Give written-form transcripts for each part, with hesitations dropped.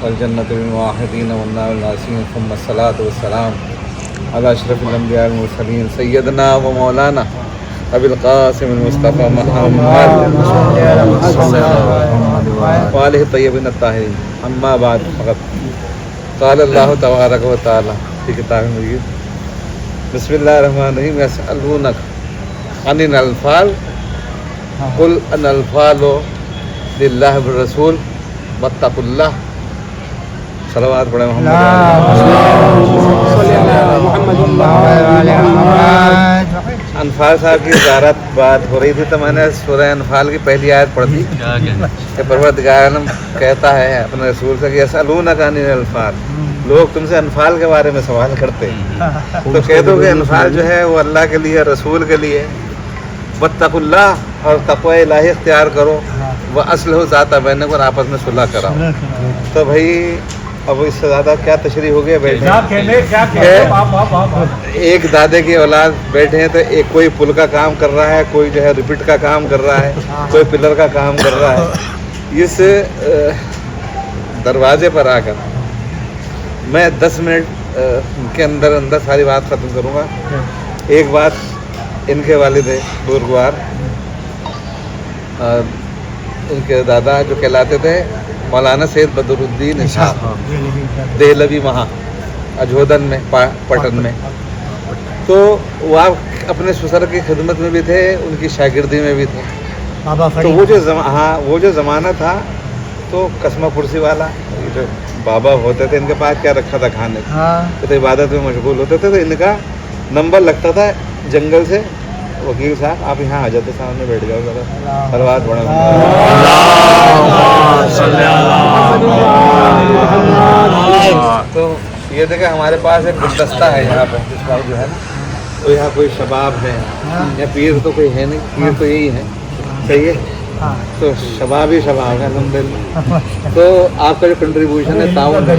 والجنة بالموحدين والنار الناسين ثم الصلاة والسلام على أشرف الأنبياء والمرسلين سيدنا ومولانا أبي القاسم المصطفى محمد وآله الطيبين الطاهرين أما بعد فقط قال الله تبارك وتعالى في كتاب مجيد بسم الله الرحمن الرحيم يسألونك عن الأنفال قل أن الأنفال لله بالرسول واتقوا الله صلوات پڑھیں محمد انفال صاحب کی زیارت بات ہو رہی تھی تو میں نے سورہ انفال کی پہلی آیت پڑھ دی کہ پروردگار عالم کہتا ہے اپنے رسول سے کہ یسألونک عن الانفال، لوگ تم سے انفال کے بارے میں سوال کرتے ہیں تو کہہ دو کہ انفال جو ہے وہ اللہ کے لیے، رسول کے لیے، واتقوا اللہ، اور تقوی الہی اختیار کرو، وَأَصْلِحُوا ذَاتَ بَيْنِكُمْ، اور آپس میں صلح کراؤ۔ تو بھائی اب اس سے زیادہ کیا تشریح ہو گیا بیٹھے ایک دادے کی اولاد بیٹھے ہیں تو ایک کوئی پل کا کام کر رہا ہے، کوئی جو ہے ریپٹ کا کام کر رہا ہے، کوئی پلر کا کام کر رہا ہے۔ اس دروازے پر آ کر میں 10 منٹ کے اندر ساری بات ختم کروں گا۔ ایک بات، ان کے والد ہے بزرگوار، ان کے دادا جو کہلاتے تھے مولانا سید بدر الدین اسحاق دہلوی وہاں اجودن میں پٹن میں، تو وہ اپنے سسر کی خدمت میں بھی تھے، ان کی شاگردی میں بھی تھے۔ تو وہ جو زمانہ تھا تو قسمہ پرسی والا جو بابا ہوتے تھے، ان کے پاس کیا رکھا تھا کھانے کو، تو عبادت میں مشغول ہوتے تھے، تو ان کا نمبر لگتا تھا جنگل سے، وکیل صاحب آپ یہاں آ جاتے، سامنے بیٹھ جاؤ ذرا، سلوات پڑھیں۔ تو یہ دیکھیں ہمارے پاس ایک گلدستہ ہے یہاں پہ، جس کا جو ہے نا، تو یہاں کوئی شباب ہے یا پیر تو کوئی ہے نہیں، پیر تو یہی ہے، صحیح ہے، تو شباب ہی شباب ہے الحمدللہ۔ تو آپ کا جو کنٹریبیوشن ہے تعاون ہے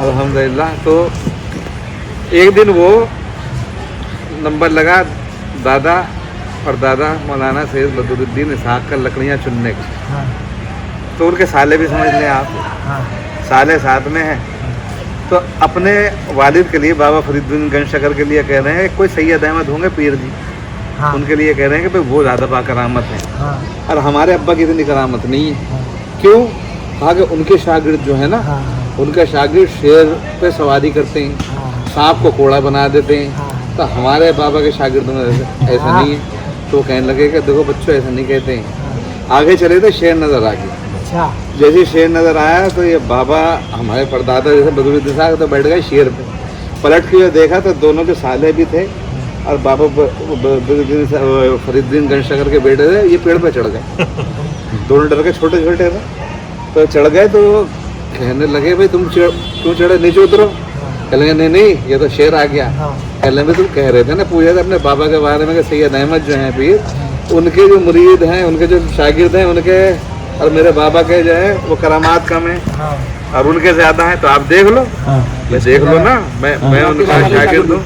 الحمدللہ۔ تو ایک دن وہ نمبر لگا دادا اور دادا مولانا سید بدر الدین اسحاق کا لکڑیاں چننے کا، تو ان کے سالے بھی سمجھ لیں آپ، سالے ساتھ میں ہیں، تو اپنے والد کے لیے بابا فرید الدین گنج شکر کے لیے کہہ رہے ہیں کوئی سید احمد ہوں گے پیر جی، ان کے لیے کہہ رہے ہیں کہ وہ زیادہ باکرامت ہیں اور ہمارے ابا کی اتنی کرامت نہیں ہے۔ کیوں؟ کہا کہ ان کے شاگرد جو ہے نا، ان کے شاگرد شیر پہ سواری کرتے ہیں، سانپ کو کوڑا بنا دیتے ہیں، تو ہمارے بابا کے شاگردوں میں ایسا نہیں ہے۔ تو کہنے لگے کہ دیکھو بچوں ایسا نہیں کہتے ہیں۔ آگے چلے تو شیر نظر آ گیا، جیسے شیر نظر آیا تو یہ بابا ہمارے پردادا جیسے بدر الدین صاحب تو بیٹھ گئے شیر پہ، پلٹ کے دیکھا تو دونوں کے سالے بھی تھے اور بابا فرید الدین گنج شکر کے بیٹے تھے، یہ پیڑ پہ چڑھ گئے، دونوں ڈر کے چھوٹے چھوٹے تھے، تو چڑھ گئے تو کہنے لگے بھائی تم کیوں چڑھے، نیچے اترو۔ کہنے لگے نہیں یہ تو شیر آ گیا۔ کہنے میں تم کہہ رہے تھے نا، پوچھا تھا اپنے بابا کے بارے میں کہ سید احمد جو ہیں پیر، ان کے جو مرید ہیں، ان کے جو شاگرد ہیں، ان کے اور میرے بابا کے جو ہے وہ کرامات کم ہیں اور ان کے زیادہ ہیں، تو آپ دیکھ لو، میں دیکھ لو نا، میں ان کا شاگرد ہوں،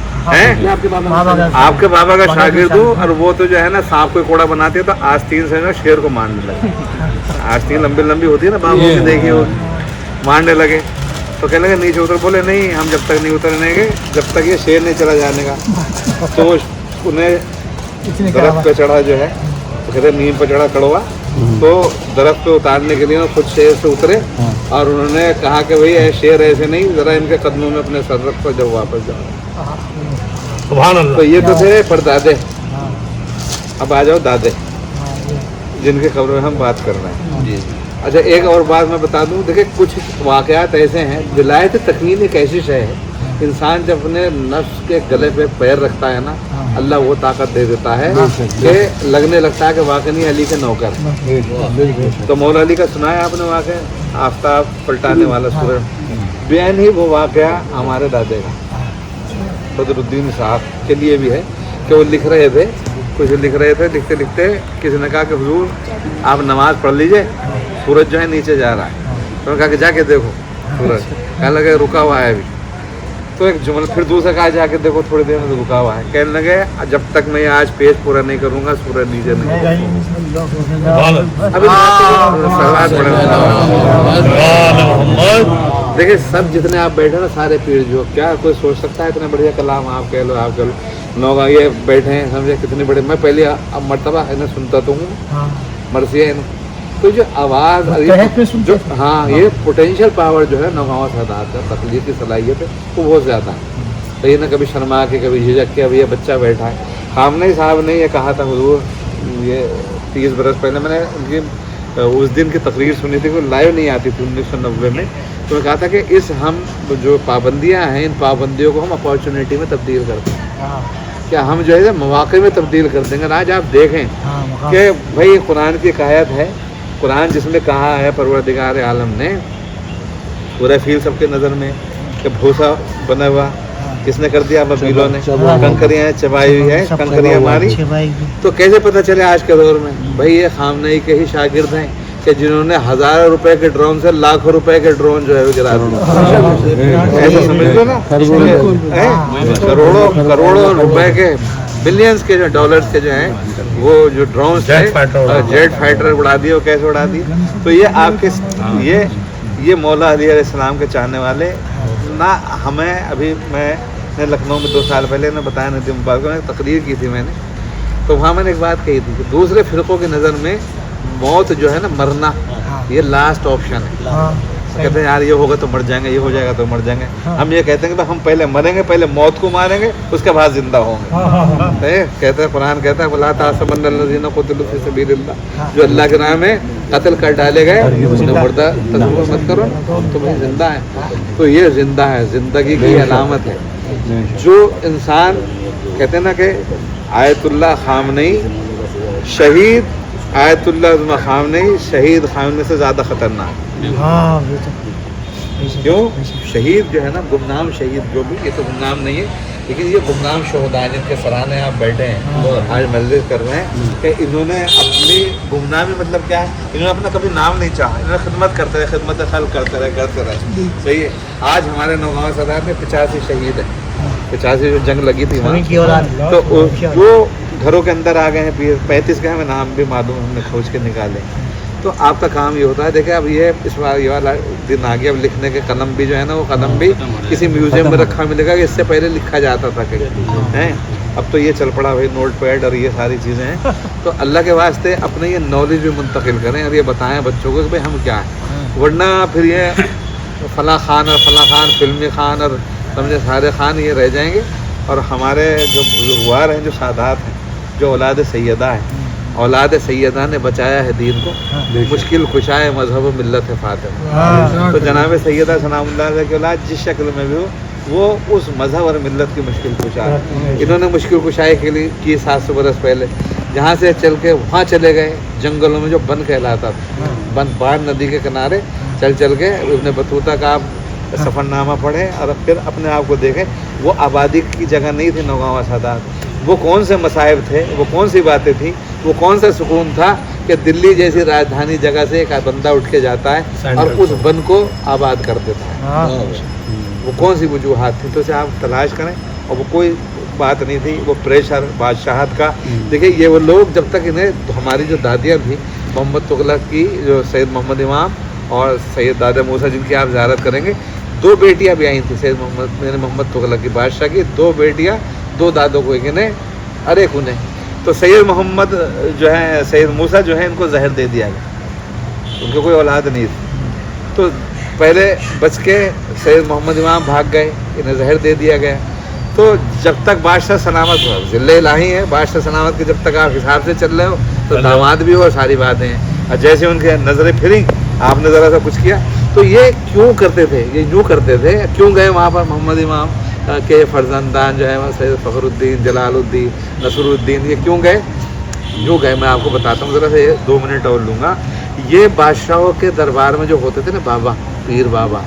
آپ کے بابا کا شاگرد ہوں، اور وہ تو جو ہے نا سانپ کو کوڑا بناتے ہیں تو آستین سے شیر کو مارنے لگے، آستین لمبی لمبی ہوتی ہے نا بابا کی دیکھی ہوگی، مارنے لگے۔ تو کہنے لگے نیچے اتر، بولے نہیں ہم جب تک نہیں اترنے گے جب تک یہ شیر نہیں چلا جانے کا۔ تو انہیں درخت پہ چڑھا جو ہے، تو کہتے نیم پہ چڑھا کڑوا، تو درخت پہ اتارنے کے لیے وہ خود شیر سے اترے اور انہوں نے کہا کہ بھائی اے شیر ایسے نہیں، ذرا ان کے قدموں میں اپنے سر رکھ کر جب واپس جاؤ۔ سبحان اللہ۔ تو یہ تو تھے پردادے، اب آ جاؤ دادے جن کے خبروں میں ہم بات کر رہے ہیں۔ جی اچھا، ایک اور بات میں بتا دوں، دیکھیں کچھ واقعات ایسے ہیں، ولایت تکمیل ایک ایسی شے ہے، انسان جب اپنے نفس کے گلے پہ پیر رکھتا ہے نا، اللہ وہ طاقت دے دیتا ہے کہ لگنے لگتا ہے کہ واقعی علی کے نوکر۔ تو مولا علی کا سنا ہے آپ نے واقعہ، آفتاب پلٹانے والا سورج، بیان ہی وہ واقعہ ہمارے دادے کا بدر الدین صاحب کے لیے بھی ہے کہ وہ لکھ رہے تھے، کچھ لکھ رہے تھے، لکھتے لکھتے کسی نے کہا کہ حضور آپ نماز پڑھ لیجئے، سورج جو ہے نیچے جا رہا ہے۔ تو نے کہا کہ جا کے دیکھو سورج، کہنے لگے رکا ہوا ہے ابھی۔ تو ایک جملہ پھر دوسرا کہا جا کے دیکھو تھوڑی دیر میں رکا ہوا ہے، کہنے لگے جب تک میں آج پیج پورا نہیں کروں گا سورج نیچے نہیں۔ ابھی देखिए सब जितने आप बैठे ना सारे पीर जो, क्या कोई सोच सकता है इतना बढ़िया कलाम आप कह लो, आप कह लो नौगा ये बैठे हैं समझे कितने बड़े। मैं पहले अब मरतबा इन्हें सुनता तो हूँ मरसिया इन, तो जो आवाज़ जो हाँ ये पोटेंशियल पावर जो है नौगांव सादात का तकलीफ की सलाहियत है वो बहुत ज़्यादा है। तो ये ना कभी शर्मा के कभी झिझक के, अभी ये बच्चा बैठा है, खामनेई साहब ने ये कहा था हुजूर, ये 30 बरस पहले मैंने उनकी उस दिन की तकरीर सुनी थी, वो लाइव नहीं आती थी 1990 में। तो मैं कहा था कि इस हम जो पाबंदियां हैं इन पाबंदियों को हम अपॉर्चुनिटी में तब्दील करते हैं, क्या हम जो है मौके में तब्दील कर देंगे। आज आप देखें कि भाई कुरान की एक आयत है, कुरान जिसमें कहा है परवरदिगार आलम ने पूरा फील सबके नज़र में कि भूसा बना हुआ किसने कर दिया, बबीलों ने, कंकरियाँ चबाई हुई है, कंकरियाँ मारी। तो कैसे पता चले आज के दौर में भाई ये खामनेई के ही शागिर्द हैं कि जिन्होंने हज़ारों रुपए के ड्रोन से लाखों रुपए के ड्रोन जो है वो गिरा दिए। ऐसा समझ लो ना, करोड़ों रुपए के बिलियंस के जो डॉलर्स के जो हैं वो जो ड्रोन जेट फाइटर उड़ा दिए, वो कैसे उड़ा दिए। तो ये आपके ये मौला अली अलैहिस्सलाम के चाहने वाले ना हमें, अभी मैं लखनऊ में 2 साल पहले ने बताया नदी मुबारक में तकरीर की थी मैंने, तो वहाँ मैंने एक बात कही थी कि दूसरे फिरकों की नज़र में मौत जो है ना, मरना ये लास्ट ऑप्शन है। कहते हैं यार ये होगा तो मर जाएंगे, ये हो जाएगा तो मर जाएंगे। हम ये कहते हैं कि हम पहले मरेंगे, पहले मौत को मारेंगे, उसके बाद जिंदा होंगे। कहते हैं कुरान कहता है वला तासबन्नल्लज़ीना क़ुतिलू फ़ी सबीलिल्लाह, जो अल्लाह के नाम में कत्ल कर डाले गए उन्हें मुर्दा तस्वीर मत करो, तो भाई जिंदा है। तो ये जिंदा है, जिंदगी की अलामत है। जो इंसान कहते हैं ना कि आयतुल्लाह खामनेई शहीद, आयतुल्लाह खामनेई शहीद खामने से ज़्यादा ख़तरनाक। क्यों? शहीद जो है ना, गुमनाम शहीद जो भी, ये तो गुमनाम नहीं है, लेकिन ये गुमनाम शोहदा जिनके सराहने आप बैठे हैं तो आज मजलिस कर रहे हैं कि इन्होंने अपनी गुमनामी मतलब क्या है, इन्होंने अपना कभी नाम नहीं चाहा, इन्होंने खिदमत करते रहे, खिदमत खल्क़ करते रहे। सही है। आज हमारे नौगांव सदार में 85 शहीद हैं, 85 जो जंग लगी थी वहाँ, तो जो घरों के अंदर आ गए हैं 35 के हमें नाम भी मालूम, हमने खोज के निकाले। तो आपका काम ये होता है, देखिए अब ये इस बार ये वाला दिन आ गया, अब लिखने के कलम भी जो है ना, वो कलम भी किसी म्यूजियम में रखा मिलेगा कि इससे पहले लिखा जाता था कि हैं। अब तो ये चल पड़ा भाई नोट पैड और ये सारी चीज़ें हैं। तो अल्लाह के वास्ते अपने ये नॉलेज भी मुंतकिल करें और ये बताएं बच्चों को कि भाई हम क्या हैं, वरना फिर ये फला खान और फला खान, फिल्मी खान और समझे सारे खान ये रह जाएंगे। और हमारे जो बुजुर्गवार हैं, जो सादात हैं, जो औलाद सैयदा है, औलाद सैयदा ने बचाया है दीन को, मुश्किल कुशाए मजहब मिल्लत फातिमा। तो जनाब सैयदा सलामुल्लाह की औलाद जिस शक्ल में भी हो, वो उस मजहब और मिल्लत की मुश्किल कुशा है। इन्होंने मुश्किल कुशाई के लिए की 700 बरस पहले, जहाँ से चल के वहाँ चले गए जंगलों में, जो बन कहलाता था, बन बाढ़ नदी के किनारे चल के इब्न बतूता का आप सफ़रनामा पढ़ें और फिर अपने आप को देखें। वो आबादी की जगह नहीं थी नौगांव सादात, वो कौन से मसाइब थे, वो कौन सी बातें थी, वो कौन सा सुकून था कि दिल्ली जैसी राजधानी जगह से एक बंदा उठ के जाता है और उस बन को आबाद कर देता है। वो कौन सी वजूहात थी, तो उसे आप तलाश करें। और वो कोई बात नहीं थी, वो प्रेशर बादशाहत का। देखिए ये वो लोग जब तक इन्हें, तो जो दादियाँ थी मोहम्मद तुगलक की, जो सैयद मोहम्मद इमाम और सैयद दादा मूसा, जिनकी आप ज़ियारत करेंगे, 2 बेटियाँ भी आई थी सैयद मोहम्मद तुगलक की बादशाह की, 2 बेटियाँ, 2 दादों को एक इन्हें और एक उन्हें। तो सैयद मोहम्मद जो है, सैयद मूसा जो है, इनको जहर दे दिया गया, उनको कोई औलाद नहीं थी। तो पहले बच के सैयद मोहम्मद इमाम भाग गए, इन्हें जहर दे दिया गया। तो जब तक बादशाह सलामत हो, ज़िल्ले इलाही है बादशाह सलामत के, जब तक आप हिसाब से चल रहे हो तो दामाद भी हो और सारी बातें हैं। और जैसे उनके नज़रें फिरी, आपने ज़रा सा कुछ किया। तो ये क्यों करते थे, ये यूँ करते थे, क्यों गए वहाँ पर मोहम्मद इमाम के फर्जंदान जो है सैयद फ़खरुद्दीन, जलालुद्दीन, नसरुद्दीन, ये क्यों गए? यूँ गए, मैं आपको बताता हूँ, ज़रा सा ये 2 मिनट और लूँगा। ये बादशाहों के दरबार में जो होते थे ना बाबा, पीर बाबा,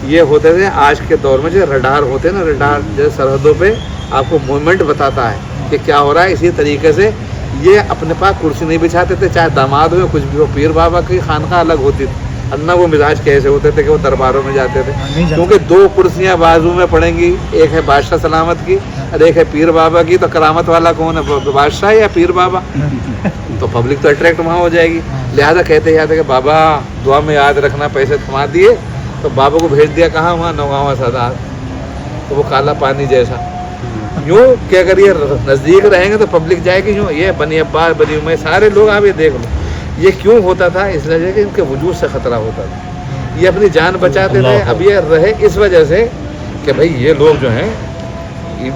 ये होते थे आज के दौर में जो रडार होते हैं ना, रडार जो सरहदों पे आपको मूवमेंट बताता है कि क्या हो रहा है। इसी तरीके से ये अपने पास कुर्सी नहीं बिछाते थे, चाहे दामाद हो कुछ भी हो। पीर बाबा की खानका अलग होती थी, अन्ना वो मिजाज कैसे होते थे कि वो दरबारों में जाते थे, क्योंकि 2 कुर्सियाँ बाजू में पड़ेंगी, एक है बादशाह सलामत की और एक है पीर बाबा की। तो करामत वाला कौन है, बादशाह या पीर बाबा? तो पब्लिक तो अट्रैक्ट वहाँ हो जाएगी। लिहाजा कहते कि बाबा दुआ में याद रखना, पैसे थमा दिए तो बाबा को भेज दिया कहाँ, वहाँ नौगावा सादात, तो वो काला पानी जैसा। यूँ कि अगर ये नज़दीक रहेंगे तो पब्लिक जाएगी यूँ, ये बनी अब्बास बनी उमैया सारे लोग आप ये देख लो। ये क्यों होता था? इसलिए कि इनके वजूद से ख़तरा होता था, ये अपनी जान बचाते रहे। अब ये रहे इस वजह से कि भाई ये लोग जो हैं, इन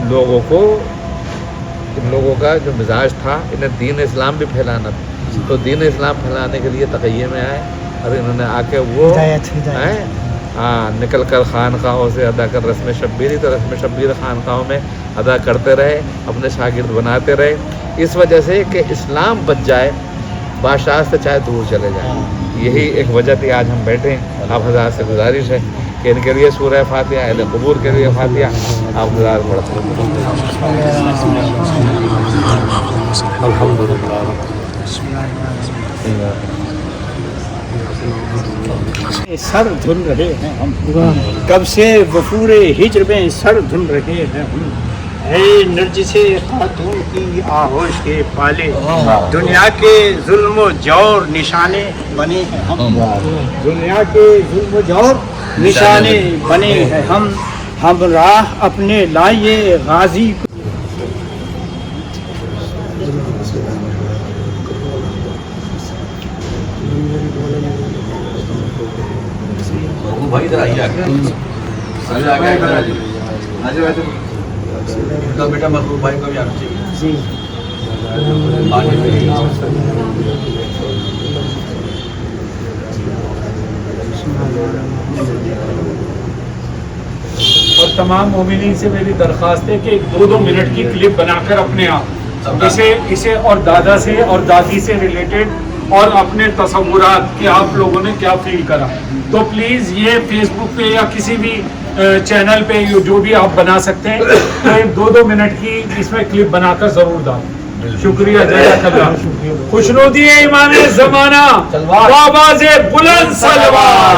लोगों का जो मिजाज था, इन्हें दीन इस्लाम भी फैलाना था, तो दीन इस्लाम फैलाने के लिए तक़िये में आए और इन्होंने आके वो निकल कर खानकाहों से अदा कर रस्म शब्बीरी, तो रस्म शब्बीर खानकाहों में अदा करते रहे, अपने शागिर्द बनाते रहे, इस वजह से कि इस्लाम बच जाए, बादशाह से चाहे दूर चले जाए। यही एक वजह थी आज हम बैठे हैं। आप हज़रात से गुजारिश है कि इनके लिए सूरह फातिहा, अहले क़ुबूर के लिए फातिहा आप हज़रात पढ़ते सर धुन रहे हैं हम, कब से वफूरे हिज्र में सर धुन रहे हैं हम। है नरजिसे खातून की आहोश के पाले, दुनिया के जुल्म जौर निशाने बने हैं हम। दुनिया के जुल्म जौर निशाने बने हैं हम राह अपने लाए गाजी भाई इधर आइए आगे बेटा महबूब भाई को भी आना चाहिए। और तमाम मोमिनीन से मेरी दरख्वास्त है कि 2-2 मिनट की क्लिप बनाकर अपने आप इसे और दादा से और दादी से रिलेटेड और अपने तसव्वुरात कि आप लोगों ने क्या फील करा, तो प्लीज़ ये फेसबुक पे या किसी भी चैनल पे जो भी आप बना सकते हैं, तो एक 2-2 मिनट की इसमें क्लिप बनाकर ज़रूर डालें। शुक्रिया, जज़ाकल्लाह। खुशनुदी इमाम ज़माना, आवाज़े बुलंद सलवार।